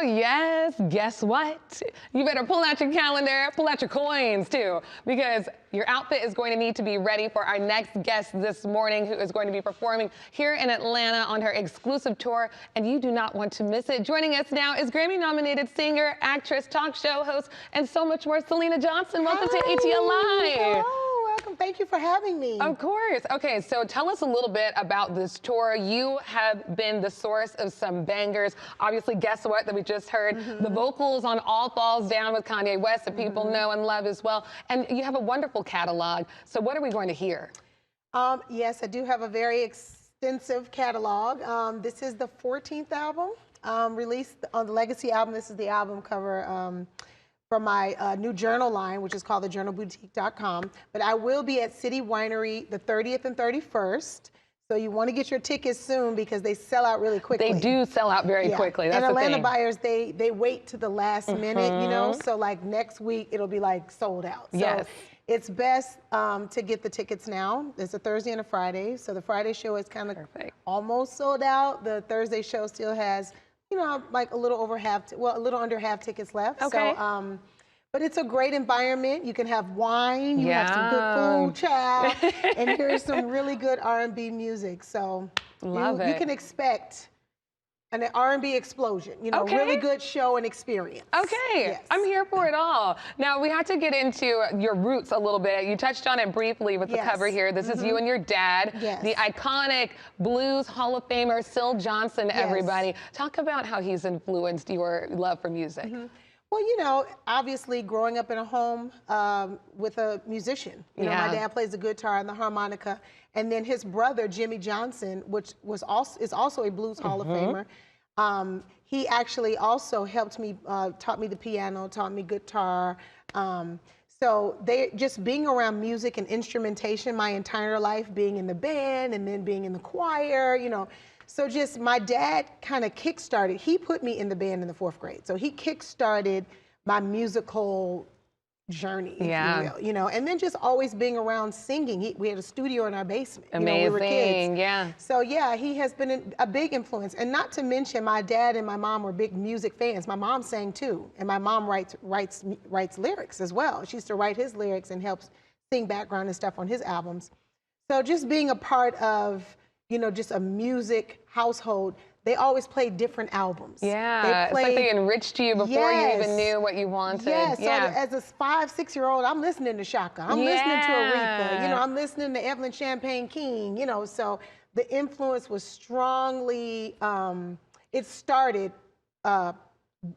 Oh, yes. Guess what? You better pull out your calendar, pull out your coins, too, because your outfit is going to need to be ready for our next guest this morning, who is going to be performing here in Atlanta on her exclusive tour, and you do not want to miss it. Joining us now is Grammy-nominated singer, actress, talk show host, and so much more, Syleena Johnson. Welcome to ATL Live. Hello, welcome. Thank you for having me. Of course. Okay, so tell us a little bit about this tour. You have been the source of some bangers. Obviously, Guess What, that we just heard. The vocals on All Falls Down with Kanye West that people know and love as well. And you have a wonderful catalog. So what are we going to hear? Yes, I do have a very extensive catalog. This is the 14th album released on the Legacy album. This is the album cover from my new journal line, which is called thejournalboutique.com. But I will be at City Winery the 30th and 31st. So you want to get your tickets soon because they sell out really quickly. They do sell out very quickly. That's and the Atlanta thing. buyers, they wait to the last minute, you know. So like next week, it'll be like sold out. So yes. It's best to get the tickets now. It's a Thursday and a Friday. So the Friday show is kind of almost sold out. The Thursday show still has, you know, like a little over half, a little under half tickets left. Okay. So, but it's a great environment. You can have wine, you have some good food, child, and here's some really good R&B music. So you can expect an R&B explosion, you know, really good show and experience. Okay, yes. I'm here for it all. Now, we had to get into your roots a little bit. You touched on it briefly with the cover here. This is you and your dad, the iconic Blues Hall of Famer, Syl Johnson, everybody. Talk about how he's influenced your love for music. Well, you know, obviously growing up in a home with a musician. You know, my dad plays the guitar and the harmonica, and then his brother Jimmy Johnson, which is also a Blues Hall of Famer. He actually also helped me, taught me the piano, taught me guitar. So just being around music and instrumentation my entire life, being in the band and then being in the choir, you know. So just my dad kind of kickstarted, he put me in the band in the 4th grade. So he kickstarted my musical journey, if you will, you know, and then just always being around singing. We had a studio in our basement. Amazing, you know, we were kids. yeah. So yeah, he has been a big influence. And not to mention my dad and my mom were big music fans. My mom sang too. And my mom writes lyrics as well. She used to write his lyrics and helps sing background and stuff on his albums. So just being a part of, you know, just a music household, they always played different albums. Yeah, it's like they enriched you before you even knew what you wanted. Yes, so as a 5, 6-year-old, I'm listening to Shaka, I'm listening to Aretha, you know, I'm listening to Evelyn Champagne King, you know, so the influence was strongly, it started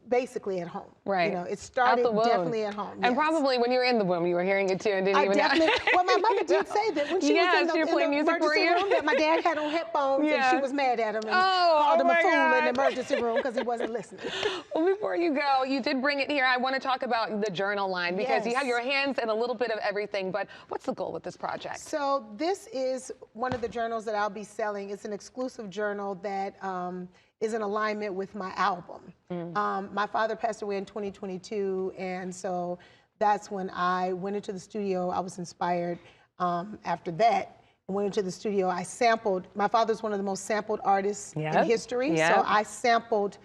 basically at home. Right. You know, it started definitely at home. And probably when you were in the womb, you were hearing it too and didn't even know. Well, my mother did say that when she was in the emergency room that my dad had on headphones and she was mad at him and called him a fool in the emergency room because he wasn't listening. Well, before you go, you did bring it here. I want to talk about the journal line because you have your hands in a little bit of everything, but what's the goal with this project? So this is one of the journals that I'll be selling. It's an exclusive journal that is in alignment with my album. My father passed away in 2022, and so that's when I went into the studio. I was inspired after that. I went into the studio. I sampled, my father's one of the most sampled artists in history, so I sampled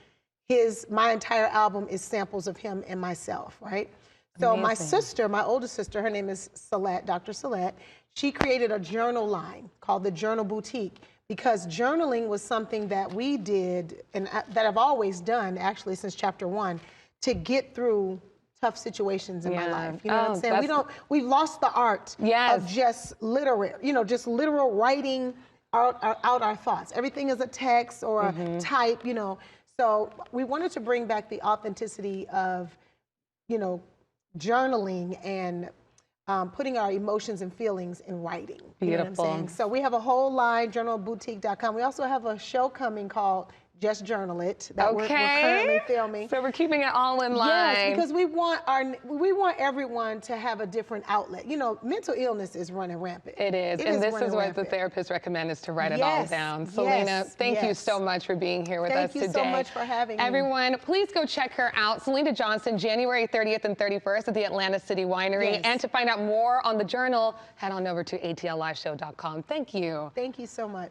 my entire album is samples of him and myself, right? So my sister, my oldest sister, her name is Syleena, Dr. Syleena, she created a journal line called the Journal Boutique, because journaling was something that we did and that I've always done actually since chapter 1 to get through tough situations in my life. You know what I'm saying? We've lost the art of just literary, you know, just literal writing out our thoughts. Everything is a text or a type, you know. So we wanted to bring back the authenticity of, you know, journaling and putting our emotions and feelings in writing. Beautiful. You know what I'm saying? So we have a whole line, journalboutique.com. We also have a show coming called Just Journal It that we're currently filming. So we're keeping it all in line. Yes, because we want everyone to have a different outlet. You know, mental illness is running rampant. It is, and this is what the therapists recommend, is to write it all down. Syleena, thank you so much for being here with us today. Thank you so much for having me. Everyone, please go check her out. Syleena Johnson, January 30th and 31st at the Atlanta City Winery. And to find out more on the journal, head on over to atlLiveshow.com. Thank you. Thank you so much.